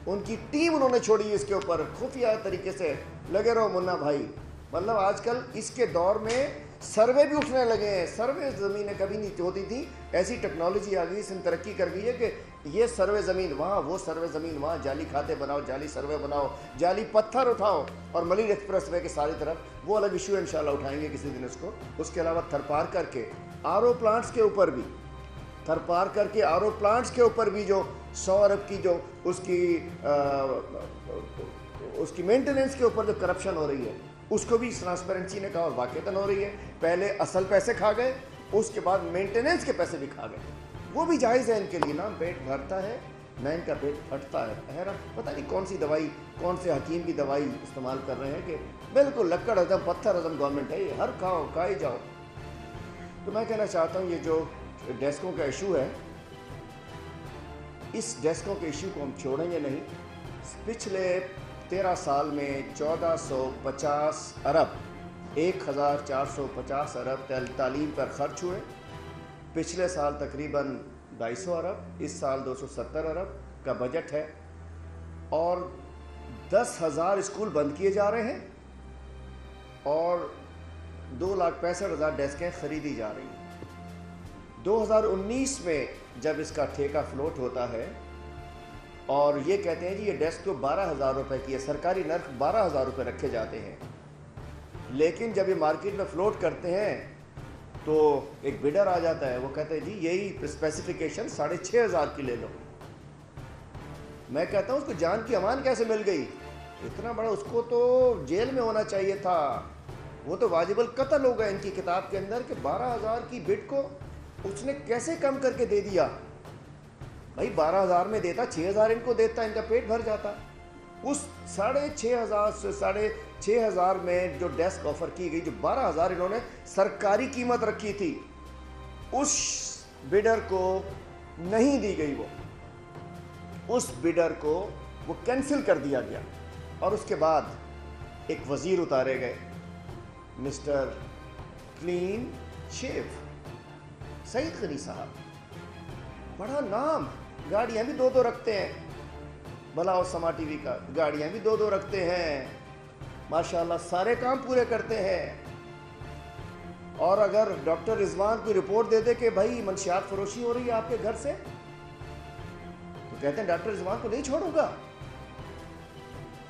ان کی ٹیم انہوں نے چھوڑی اس کے اوپر خفیہ طریقے سے لگے رہو منا بھائی. مطلب آج کل اس کے دور میں سروے بھی اٹھنے لگے ہیں. سروے زمینیں کبھی نہیں ہوتی تھی, ایسی ٹیکنالوجی آ گئی, اس نے ترقی کر گئی ہے کہ یہ سروے زمین وہاں, وہ سروے زمین وہاں, جعلی کھاتے بناؤ, جعلی سروے بناؤ, جعلی پتھر اٹھاؤ. اور ملیر ایکسپریس وے کے ساری طرف وہ الگ ایشو انشاءاللہ اٹھائیں گے کسی دن اس کو. اس کے علاوہ تھر پار کر کے آر او پلانٹس کے اوپر بھی, تھر پار کر کے آر او پلانٹس کے اوپر بھی جو 100 ارب کی جو اس کی مینٹیننس کے اوپر جو کرپشن ہو رہی ہے, اس کو بھی ٹرانسپیرنسی نے کہا اور واقعتاً ہو رہی ہے. پہلے اصل پیسے کھا گئے, اس کے بعد مینٹیننس کے پیسے بھی کھا گئے. وہ بھی جائز ہے ان کے لیے, نہ پیٹ بھرتا ہے نہ ان کا پیٹ پھٹتا ہے. پتہ نہیں کون سی دوائی, کون سے حکیم کی دوائی استعمال کر رہے ہیں کہ بالکل لکڑ ہضم پتھر ہضم گورنمنٹ ہے, یہ ہر کھاؤ کھائے جاؤ. تو میں کہنا چاہتا ہوں یہ جو ڈیسکوں کا ایشو ہے, اس ڈیسکوں کے ایشو کو ہم چھوڑیں گے نہیں. پچھلے 13 سال میں 1450 ارب 1450 ارب تعلیم پر خرچ ہوئے. پچھلے سال تقریباً 250 ارب, اس سال 270 ارب کا بجٹ ہے, اور 10,000 اسکول بند کیے جا رہے ہیں, اور 2,65,000 ڈیسکیں خریدی جا رہی ہیں. 2019 میں جب اس کا ٹھیکہ فلوٹ ہوتا ہے اور یہ کہتے ہیں جی یہ ڈیسک تو 12,000 روپے کی ہے, سرکاری نرخ 12,000 روپے رکھے جاتے ہیں, لیکن جب یہ مارکیٹ میں فلوٹ کرتے ہیں تو ایک بڈر آ جاتا ہے, وہ کہتے ہیں جی یہی اسپیسیفیکیشن 6,500 کی لے لو. میں کہتا ہوں اس کو جان کی امان کیسے مل گئی؟ اتنا بڑا, اس کو تو جیل میں ہونا چاہیے تھا, وہ تو واجب القتل ہوگا ان کی کتاب کے اندر کہ 12,000 کی بڈ کو اس نے کیسے کم کر کے دے دیا. بھائی 12,000 میں دیتا 6,000 ان کو دیتا, ان کا پیٹ بھر جاتا. اس 6,500 میں جو ڈیسک آفر کی گئی, جو 12,000 انہوں نے سرکاری قیمت رکھی تھی, اس بڈر کو نہیں دی گئی. اس بڈر کو وہ کینسل کر دیا گیا, اور اس کے بعد ایک وزیر اتارے گئے, مسٹر کلین شیو, سعید غنی صاحب. بڑا نام, گاڑیاں بھی 2 رکھتے ہیں, بھلا اور سما ٹی وی کا گاڑیاں بھی 2 رکھتے ہیں, ماشاءاللہ سارے کام پورے کرتے ہیں. اور اگر ڈاکٹر رضوان کوئی رپورٹ دے دے کہ بھائی منشیات فروشی ہو رہی ہے آپ کے گھر سے, تو کہتے ہیں ڈاکٹر رضوان کو نہیں چھوڑوں گا.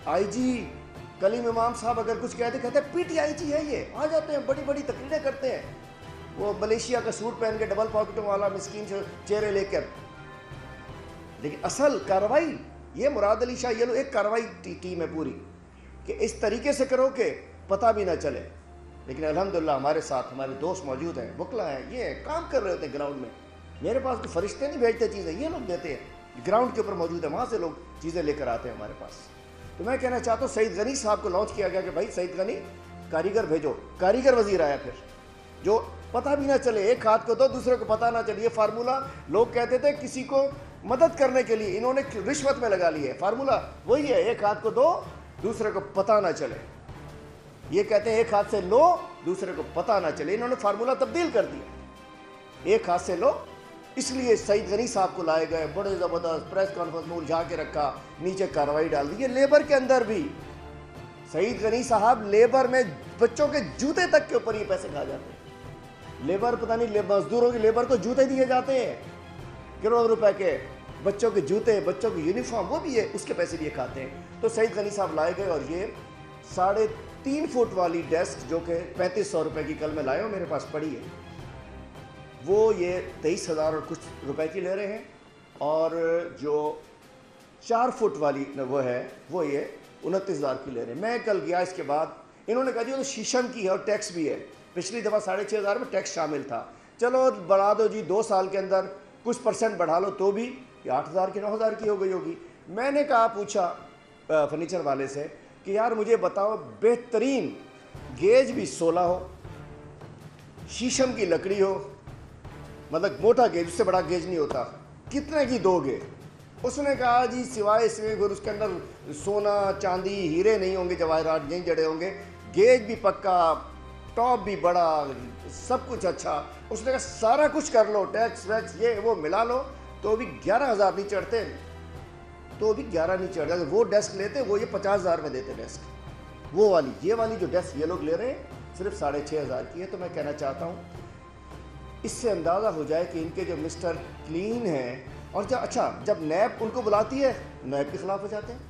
آئی جی کلیم امام صاحب اگر کچھ کہتے ہیں پی ٹی آئی جی ہے, یہ آ جاتے ہیں بڑی بڑی تقریریں کرتے ہیں, وہ ملیشیا کا سوٹ پہن کے ڈبل پاکٹوں والا مسکین چہرے لے کر. لیکن اصل کارروائی یہ مراد علی شاہ یہ ایک کارروائی ٹیم ہے پوری, کہ اس طریقے سے کرو کہ پتہ بھی نہ چلے. لیکن الحمدللہ ہمارے ساتھ ہمارے دوست موجود ہیں, وکلا ہیں, یہ کام کر رہے ہوتے ہیں گراؤنڈ میں. میرے پاس کوئی فرشتے نہیں بھیجتے چیزیں, یہ لوگ دیتے ہیں, گراؤنڈ کے اوپر موجود ہیں, وہاں سے لوگ چیزیں لے کر آتے ہیں ہمارے پاس. تو میں کہنا چاہتا ہوں سعید غنی صاحب کو لانچ کیا گیا کہ بھائی سعید غنی کاریگر بھیجو. کاریگر وزیر آیا پھر, جو پتہ بھی نہ چلے, ایک ہاتھ کو دو دوسرے کو پتہ نہ چلے. یہ فارمولہ لوگ کہتے تھے کسی کو مدد کرنے کے لیے, انہوں نے رشوت میں لگا لی ہے. فارمولہ وہی ہے, ایک ہاتھ کو دو دوسرے کو پتہ نہ چلے. یہ کہتے ہیں ایک ہاتھ سے لو دوسرے کو پتہ نہ چلے, انہوں نے فارمولہ تبدیل کر دیا, ایک ہاتھ سے لو. اس لیے سعید غنی صاحب کو لائے گئے, بڑے زبردست پریس کانفرنس میں الجھا کے رکھا, نیچے کارروائی ڈال دی. یہ لیبر کے اندر بھی سعید غنی صاحب لیبر میں بچوں کے جوتے تک کے اوپر یہ پیسے کھا جاتے ہیں. لیبر پتہ نہیں, مزدوروں کی لیبر کو جوتے دیے جاتے ہیں کروڑوں روپے کے, بچوں کے جوتے, بچوں کی یونیفارم, وہ بھی ہے, اس کے پیسے بھی یہ کھاتے ہیں. تو سعید غنی صاحب لائے گئے, اور یہ 3.5 فٹ والی ڈیسک جو کہ 3,500 روپے کی کل میں لایا ہوں, میرے پاس پڑی ہے, وہ یہ 23,000 اور کچھ روپے کی لے رہے ہیں. اور جو 4 فٹ والی وہ ہے وہ یہ 29,000 کی لے رہے ہیں. میں کل گیا, اس کے بعد انہوں نے کہا جی وہ شیشم کی ہے اور ٹیکس بھی ہے. پچھلی دفعہ 6,500 میں ٹیکس شامل تھا, چلو بڑھا دو جی 2 سال کے اندر کچھ % بڑھا لو, تو بھی 8,000 کی 9,000 کی ہو گئی ہوگی. میں نے کہا, پوچھا فرنیچر والے سے کہ یار مجھے بتاؤ بہترین گیج بھی 16 ہو, شیشم کی لکڑی ہو, مطلب موٹا گیج, اس سے بڑا گیج نہیں ہوتا, کتنے کی دو گے؟ اس نے کہا جی سوائے اس میں پھر اس کے اندر سونا چاندی ہیرے نہیں ہوں گے, جواہرات نہیں جڑے ہوں گے, گیج بھی پکا, ٹاپ بھی بڑا, سب کچھ اچھا. اس نے کہا سارا کچھ کر لو, ٹیکس ویکس یہ وہ ملا لو, تو بھی 11,000 نہیں چڑھتے. تو بھی 11 نہیں چڑھ جاتے. وہ ڈیسک لیتے, وہ یہ 50,000 میں دیتے ڈیسک. وہ والی, یہ والی جو ڈیسک یہ لوگ لے رہے ہیں صرف 6,500 کی ہے. تو میں کہنا چاہتا ہوں اس سے اندازہ ہو جائے کہ ان کے جو مسٹر کلین ہیں, اور جب نیب ان کو بلاتی ہے نیب کے خلاف ہو جاتے ہیں.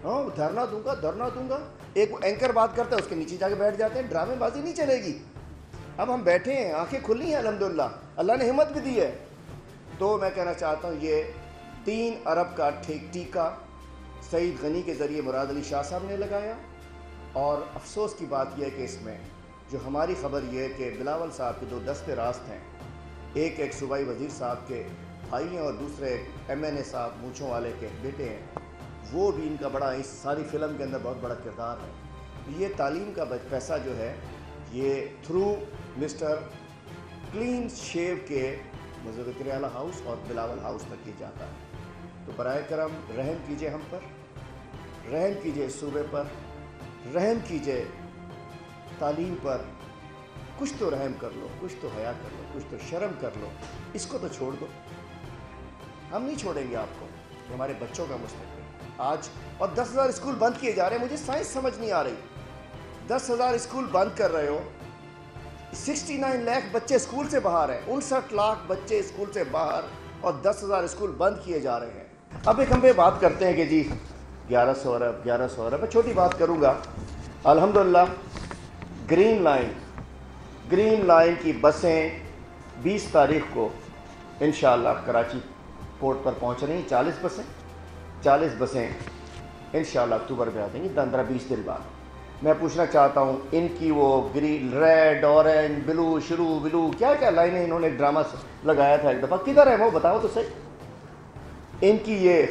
ہاں دھرنا دوں گا. ایک اینکر بات کرتا ہے, اس کے نیچے جا کے بیٹھ جاتے ہیں. ڈرامے بازی نہیں چلے گی. اب ہم بیٹھے ہیں, آنکھیں کھلی ہیں الحمدللہ, اللہ نے ہمت بھی دی ہے. تو میں کہنا چاہتا ہوں یہ 3 ارب کا ٹیکہ سعید غنی کے ذریعے مراد علی شاہ صاحب نے لگایا. اور افسوس کی بات یہ ہے کہ اس میں جو ہماری خبر یہ ہے کہ بلاول صاحب کے 2 دستے راست ہیں, ایک صوبائی وزیر صاحب کے بھائی ہیں اور دوسرے MNA صاحب مونچھوں والے کے بیٹے ہیں. وہ بھی ان کا بڑا اس ساری فلم کے اندر بہت بڑا کردار ہے. یہ تعلیم کا پیسہ جو ہے یہ تھرو مسٹر کلین شیو کے مظفر اعلیٰ ہاؤس اور بلاول ہاؤس تک ہی جاتا ہے. تو برائے کرم رحم کیجئے ہم پر, رحم کیجئے اس صوبے پر, رحم کیجئے تعلیم پر. کچھ تو رحم کر لو, کچھ تو حیا کر لو, کچھ تو شرم کر لو. اس کو تو چھوڑ دو. ہم نہیں چھوڑیں گے آپ کو, ہمارے بچوں کا مستقبل آج. اور 10,000 اسکول بند کیے جا رہے ہیں. مجھے سائنس سمجھ نہیں آ رہی. 10,000 اسکول بند کر رہے ہو, 69 لاکھ بچے اسکول سے باہر ہیں, 59 لاکھ بچے اسکول سے باہر, اور 10,000 اسکول بند کیے جا رہے ہیں. اب ایک ہم پہ بات کرتے ہیں کہ جی 1100 ارب. میں چھوٹی بات کروں گا. الحمدللہ گرین لائن کی بسیں 20 تاریخ کو انشاءاللہ کراچی پورٹ پر پہنچ رہی ہیں. 40 بسیں انشاءاللہ اکتوبر میں آ جائیں گی, 15-20 دن بعد. میں پوچھنا چاہتا ہوں ان کی وہ گرین, ریڈ, اورنج, بلو کیا لائنیں انہوں نے ایک ڈرامہ لگایا تھا ایک دفعہ, کدھر ہے وہ بتاؤ تو صحیح. ان کی یہ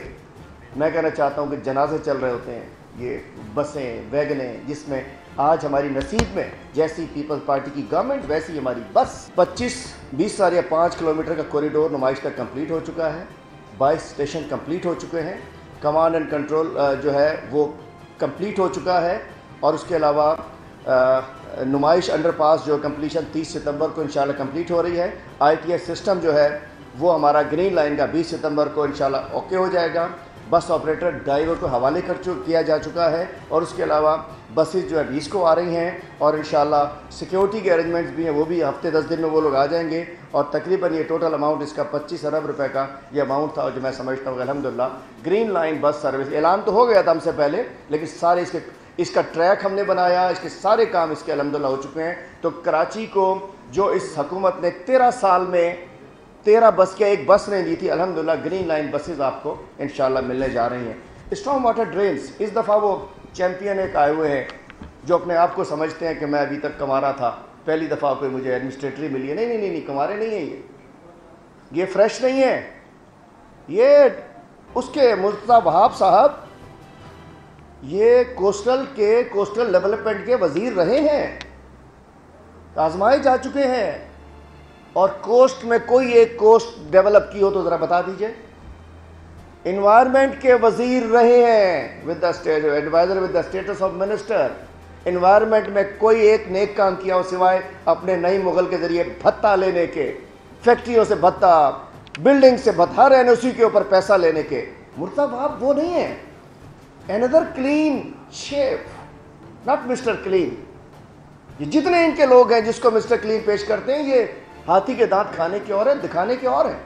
میں کہنا چاہتا ہوں کہ جنازے چل رہے ہوتے ہیں, یہ بسیں, ویگنیں, جس میں آج ہماری نصیب میں جیسی پیپلز پارٹی کی گورنمنٹ ویسی ہماری بس. 25-20 یا 5 کلومیٹر کا کوریڈور نمائش تک کمپلیٹ ہو چکا ہے. 22 اسٹیشن کمپلیٹ ہو چکے ہیں. کمانڈ اینڈ کنٹرول جو ہے وہ کمپلیٹ ہو چکا ہے. اور اس کے علاوہ نمائش انڈر پاس جو کمپلیشن 30 ستمبر کو انشاءاللہ کمپلیٹ ہو رہی ہے. ITS سسٹم جو ہے وہ ہمارا گرین لائن کا 20 ستمبر کو انشاءاللہ اوکے ہو جائے گا. بس آپریٹر ڈرائیور کو حوالے کیا جا چکا ہے. اور اس کے علاوہ بسز جو ہے 20 کو آ رہی ہیں, اور انشاءاللہ سیکیورٹی کے ارینجمنٹس بھی ہیں, وہ بھی ہفتے 10 دن میں وہ لوگ آ جائیں گے. اور تقریباً یہ ٹوٹل اماؤنٹ اس کا 25 ارب روپے کا یہ اماؤنٹ تھا, جو میں سمجھتا ہوں کہ الحمدللہ گرین لائن بس سروس اعلان تو ہو گیا تھا ہم سے پہلے, لیکن سارے اس کا ٹریک ہم نے بنایا, اس کے سارے کام اس کے الحمدللہ ہو چکے ہیں. تو کراچی کو جو اس حکومت نے 13 سال میں 13 بس کے ایک بس نہیں دی تھی, الحمدللہ گرین لائن بسز آپ کو انشاءاللہ ملنے جا رہی ہیں. اسٹرانگ واٹر ڈرینز, اس دفعہ وہ چیمپئن ایک آئے ہوئے ہیں جو اپنے آپ کو سمجھتے ہیں کہ میں ابھی تک کمارا تھا, پہلی دفعہ کوئی مجھے ایڈمنسٹریٹری ملی ہے. نہیں کمارے نہیں ہیں, یہ فریش نہیں ہے. یہ اس کے مرتضی وہاب صاحب یہ کوسٹل ڈیولپمنٹ کے وزیر رہے ہیں, آزمائے جا چکے ہیں. اور کوسٹ میں کوئی ایک کوسٹ ڈیولپ کی ہو تو ذرا بتا دیجئے. انوائرمنٹ کے وزیر رہے ہیں adviser with the status of minister. Environment میں کوئی ایک نیک کام کیا ہو سوائے اپنے نئی مغل کے ذریعے بھتہ لینے کے, فیکٹریوں سے بھتہ, بلڈنگ سے بھتہ, ہر NOC کے اوپر پیسہ لینے کے. مرتضی وہاب وہ نہیں ہیں. another clean chef, not Mister Clean. یہ جتنے ان کے لوگ ہیں جس کو مسٹر کلین پیش کرتے ہیں, یہ ہاتھی کے دانت کھانے کے اور ہیں, دکھانے کے اور ہیں.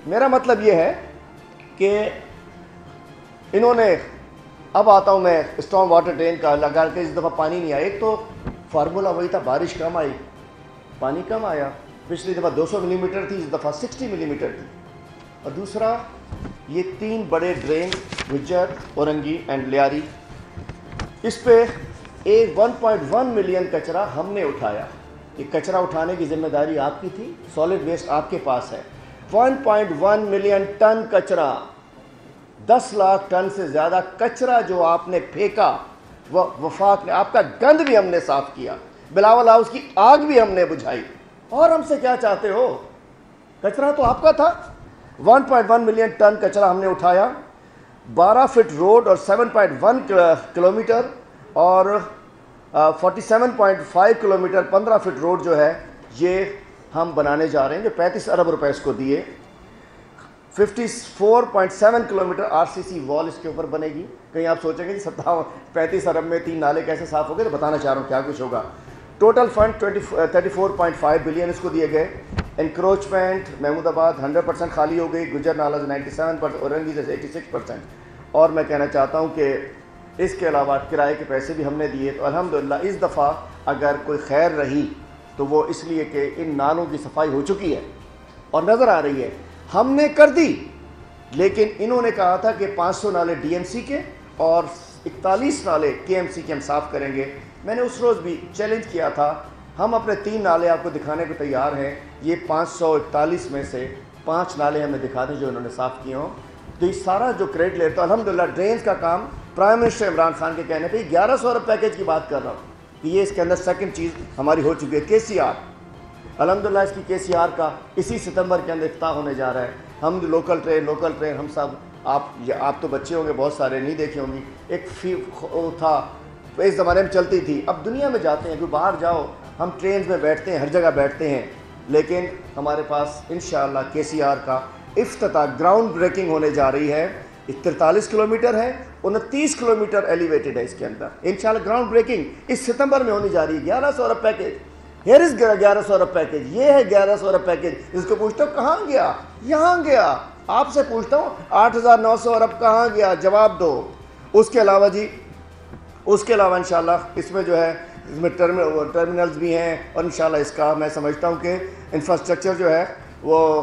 میرا مطلب یہ ہے کہ انہوں نے, اب آتا ہوں میں اسٹارم واٹر ڈرین کا لگا کے, اس دفعہ پانی نہیں آیا. ایک تو فارمولا وہی تھا, بارش کم آئی, پانی کم آیا. پچھلی دفعہ 200 ملی میٹر تھی, اس دفعہ 60 ملی میٹر تھی. اور دوسرا یہ 3 بڑے ڈرین, گجر, اورنگی اینڈ لیاری, اس پہ ایک 1.1 ملین کچرا ہم نے اٹھایا. یہ کچرا اٹھانے کی ذمہ داری آپ کی تھی, سالڈ ویسٹ آپ کے پاس ہے. 1.1 ملین ٹن کچرا, 10 لاکھ ٹن سے زیادہ کچرا جو آپ نے پھینکا, وہ وفاق نے, آپ کا گند بھی ہم نے صاف کیا, بلاول ہاؤس کی آگ بھی ہم نے بجھائی. اور ہم سے کیا چاہتے ہو؟ کچرا تو آپ کا تھا. 1.1 ملین ٹن کچرا ہم نے اٹھایا. 12 فٹ روڈ اور 7.1 کلومیٹر اور 47.5 کلومیٹر 15 فٹ روڈ جو ہے یہ ہم بنانے جا رہے ہیں, جو 35 ارب روپے اس کو دیے. 54.7 کلومیٹر RCC وال اس کے اوپر بنے گی. کہیں آپ سوچیں گے 35 ارب میں 3 نالے کیسے صاف ہو گئے, تو بتانا چاہ رہا ہوں کیا کچھ ہوگا. ٹوٹل فنڈ 34.5 بلین اس کو دیے گئے. انکروچمنٹ محمود آباد 100% خالی ہو گئی, گجر نالہ 97%, اورنگی سے 86%. اور میں کہنا چاہتا ہوں کہ اس کے علاوہ کرائے کے پیسے بھی ہم نے دیے. تو الحمدللہ اس دفعہ اگر کوئی خیر رہی تو وہ اس لیے کہ ان نالوں کی صفائی ہو چکی ہے اور نظر آ رہی ہے. ہم نے کر دی, لیکن انہوں نے کہا تھا کہ 500 نالے DMC کے اور 41 نالے KMC کے ہم صاف کریں گے. میں نے اس روز بھی چیلنج کیا تھا. ہم اپنے 3 نالے آپ کو دکھانے کو تیار ہیں. یہ 541 میں سے 5 نالے ہمیں دکھا دیں جو انہوں نے صاف کیے ہوں. تو یہ سارا جو کریڈٹ لیتا ہوں الحمدللہ. ڈرینز کا کام پرائم منسٹر عمران خان کے کہنے پہ 1100 ارب پیکیج کی بات کر رہا ہوں کہ یہ اس کے اندر سیکنڈ چیز ہماری ہو چکی ہے. KCR الحمدللہ اس کی KCR کا اسی ستمبر کے اندر افتتاح ہونے جا رہا ہے. ہم لوکل ٹرین ہم سب آپ تو بچے ہوں گے, بہت سارے نہیں دیکھے ہوں گی. ایک تھا اس زمانے میں چلتی تھی. اب دنیا میں جاتے ہیں, کوئی باہر جاؤ, ہم ٹرینز میں بیٹھتے ہیں, ہر جگہ بیٹھتے ہیں, لیکن ہمارے پاس انشاءاللہ KCR کا افتتاح گراؤنڈ بریکنگ ہونے جا رہی ہے. 43 کلومیٹر ہے, 29 کلومیٹر ایلیویٹڈ ہے اس کے اندر. انشاءاللہ گراؤنڈ بریکنگ اس ستمبر میں ہونی جا رہی ہے. 1100 ارب پیکیج. ہیئر از 1100 ارب پیکیج. یہ ہے 1100 ارب پیکیج. اس کو پوچھتا ہوں کہاں گیا, یہاں گیا. آپ سے پوچھتا ہوں 8900 ارب کہاں گیا, جواب دو. اس کے علاوہ اس کے علاوہ انشاءاللہ اس میں جو ہے اس میں ٹرمینلز بھی ہیں, اور انشاءاللہ اس کا میں سمجھتا ہوں کہ انفراسٹرکچر جو ہے وہ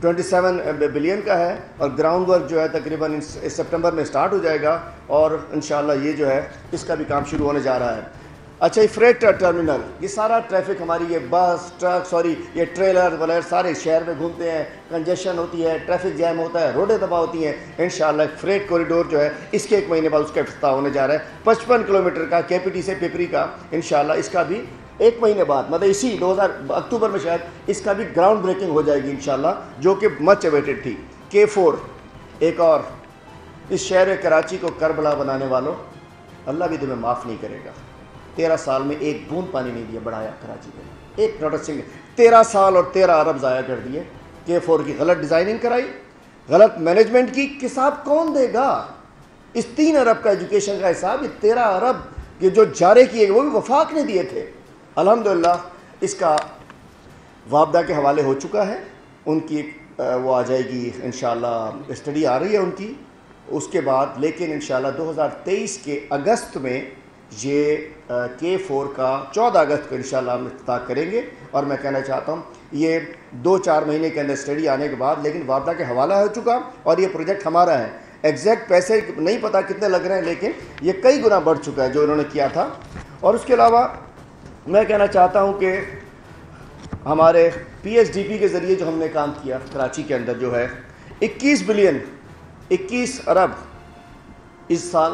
27 بلین کا ہے, اور گراؤنڈ ورک جو ہے تقریباً اس سپٹمبر میں سٹارٹ ہو جائے گا, اور انشاءاللہ یہ جو ہے اس کا بھی کام شروع ہونے جا رہا ہے. اچھا, یہ فریٹ ٹرمینل, یہ سارا ٹریفک ہماری یہ بس یہ ٹریلر وغیرہ سارے شہر میں گھومتے ہیں, کنجیشن ہوتی ہے, ٹریفک جیم ہوتا ہے, روڈیں تباہ ہوتی ہیں. انشاءاللہ فریٹ کوریڈور جو ہے اس کے 1 مہینے بعد اس کا افتتاح ہونے جا رہا ہے. 55 کلومیٹر کا KPT سے پپری کا. انشاءاللہ اس کا بھی 1 مہینے بعد, مطلب اسی اکتوبر میں شاید اس کا بھی گراؤنڈ بریکنگ ہو جائے گی انشاءاللہ, جو کہ مچ اویٹڈ تھی. K4 ایک اور, اس شہر کراچی کو کربلا بنانے والوں اللہ بھی تمہیں معاف نہیں کرے گا. 13 سال میں 1 بوند پانی نہیں دیا بڑھایا کراچی میں, ایک نوٹسنگ. 13 سال اور 13 ارب ضائع کر دیے. K4 کی غلط ڈیزائننگ کرائی, غلط مینجمنٹ کی. حساب کون دے گا اس 3 ارب کا ایجوکیشن کا حساب؟ یہ 13 ارب کے جو جارے کیے گئے وہ بھی وفاق نے دیے تھے. الحمدللہ اس کا وابدہ کے حوالے ہو چکا ہے. ان کی وہ آ جائے گی انشاءاللہ, اسٹڈی آ رہی ہے ان کی اس کے بعد. لیکن انشاءاللہ 2023 کے اگست میں یہ K4 کا 14 اگست کو انشاءاللہ ہم افتتاح کریں گے. اور میں کہنا چاہتا ہوں یہ 2-4 مہینے کے اندر اسٹڈی آنے کے بعد, لیکن وابدہ کے حوالہ ہو چکا, اور یہ پروجیکٹ ہمارا ہے. ایگزیکٹ پیسے نہیں پتہ کتنے لگ رہے ہیں, لیکن یہ کئی گنا بڑھ چکا ہے جو انہوں نے کیا تھا. اور اس کے علاوہ میں کہنا چاہتا ہوں کہ ہمارے PSDP کے ذریعے جو ہم نے کام کیا کراچی کے اندر جو ہے 21 بلین 21 ارب اس سال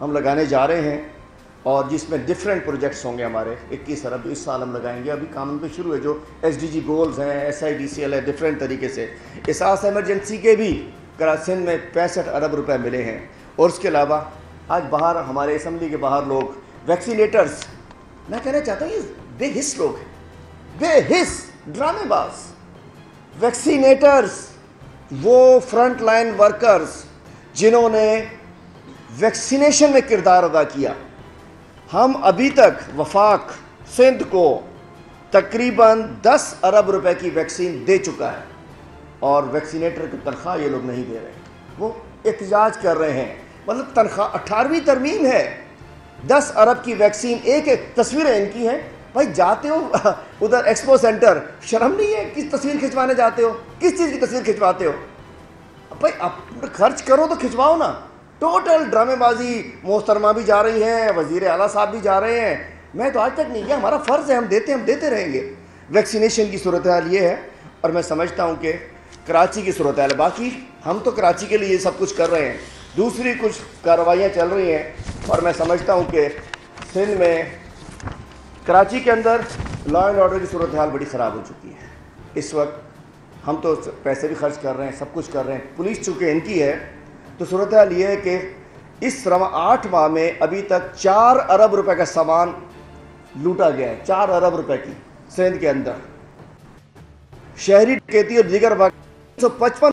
ہم لگانے جا رہے ہیں, اور جس میں ڈفرینٹ پروجیکٹس ہوں گے. ہمارے 21 ارب اس سال ہم لگائیں گے. ابھی کام پہ شروع ہے, جو SDG گولز ہیں, SIDCL ہے, ڈفرینٹ طریقے سے. احساس ایمرجنسی کے بھی سندھ میں 65 ارب روپے ملے ہیں. اور اس کے علاوہ آج باہر ہمارے اسمبلی کے باہر لوگ ویکسینیٹرز, میں کہنا چاہتا ہوں یہ بے حس لوگ ہیں, بے حس ڈرامے باز. ویکسینیٹرز وہ فرنٹ لائن ورکرز جنہوں نے ویکسینیشن میں کردار ادا کیا. ہم ابھی تک وفاق سندھ کو تقریباً 10 ارب روپے کی ویکسین دے چکا ہے, اور ویکسینیٹر کی تنخواہ یہ لوگ نہیں دے رہے. وہ احتجاج کر رہے ہیں, مطلب تنخواہ 18ویں ترمیم ہے, 10 ارب کی ویکسین. ایک تصویریں ان کی ہیں. بھائی جاتے ہو ادھر ایکسپو سینٹر, شرم نہیں ہے کس تصویر کھنچوانے جاتے ہو, کس چیز کی تصویر کھنچواتے ہو؟ بھائی اب خرچ کرو تو کھنچواؤ نا. ٹوٹل ڈرامے بازی. محترمہ بھی جا رہی ہیں, وزیر اعلیٰ صاحب بھی جا رہے ہیں. میں تو آج تک نہیں کیا, ہمارا فرض ہے, ہم دیتے رہیں گے. ویکسینیشن کی صورتحال یہ ہے, اور میں سمجھتا ہوں کہ کراچی کی صورتحال ہے. باقی ہم تو کراچی کے لیے یہ سب کچھ کر رہے ہیں, دوسری کچھ کارروائیاں چل رہی ہیں, اور میں سمجھتا ہوں کہ سندھ میں کراچی کے اندر لا اینڈ آرڈر کی صورتحال بڑی خراب ہو چکی ہے. اس وقت ہم تو پیسے بھی خرچ کر رہے ہیں, سب کچھ کر رہے ہیں. پولیس چونکہ ان کی ہے, تو صورتحال یہ ہے کہ اس 8 ماہ میں ابھی تک 4 ارب روپے کا سامان لوٹا گیا ہے. 4 ارب روپے کی سندھ کے اندر. شہری ڈکیتی اور دیگر 155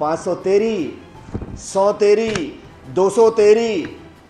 513, 113, 213,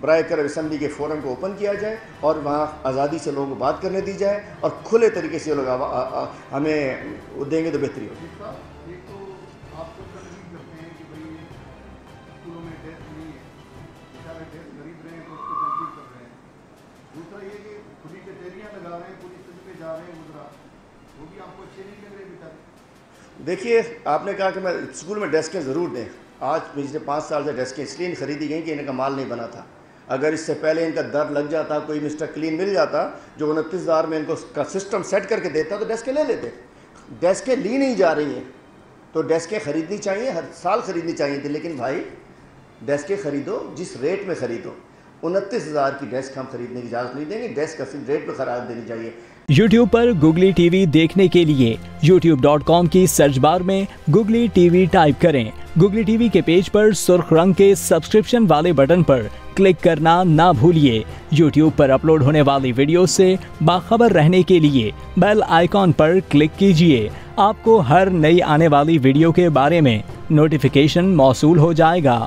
برائے کرم اسمبلی کے فورم کو اوپن کیا جائے اور وہاں آزادی سے لوگوں کو بات کرنے دی جائے اور کھلے طریقے سے لوگ ہمیں دیں گے تو بہتری ہوگی۔ ایک تو آپ کو تنقید کرتے ہیں کہ بھائی اسکولوں میں ڈیسک نہیں ہے، بیچارے ڈیسک غریب رہے ہیں تو اس کو تنقید کر رہے ہیں۔ دوسرا یہ کہ کھلی کچہریاں لگا رہے ہیں، پولیس پہ جا رہے ہیں وزراء، وہ بھی آپ کو اچھے نہیں لگ رہے بیچارے۔ دیکھیے آپ نے کہا کہ میں اسکول میں ڈیسکیں ضرور دیں، آج پچھلے 5 سال سے ڈیسکیں اس لیے خریدی گئیں کہ ان کا مال نہیں بنا تھا۔ اگر اس سے پہلے ان کا در لگ جاتا، کوئی مسٹر کلین مل جاتا جو 29,000 میں ان کو کا سسٹم سیٹ کر کے دیتا تو ڈیسکیں لے لیتے۔ ڈیسکیں لی نہیں جا رہی ہیں تو ڈیسکیں خریدنی چاہیے، ہر سال خریدنی چاہیے تھی، لیکن بھائی ڈیسکیں خریدو جس ریٹ میں خریدو۔ 29,000 کی ڈیسک ہم خریدنے کی اجازت نہیں دیں گے، ڈیسک اصل ریٹ پہ قرار دینی چاہیے۔ یوٹیوب پر گوگلی ٹی وی دیکھنے کے لیے youtube.com کی سرچ بار میں گوگلی ٹی وی ٹائپ کریں۔ گوگلی ٹی وی کے پیج پر سرخ رنگ کے سبسکرپشن والے بٹن پر کلک کرنا نہ بھولیے۔ یوٹیوب پر اپلوڈ ہونے والی ویڈیو سے باخبر رہنے کے لیے بیل آئیکن پر کلک کیجیے۔ آپ کو ہر نئی آنے والی ویڈیو کے بارے میں نوٹیفیکیشن موصول ہو جائے گا۔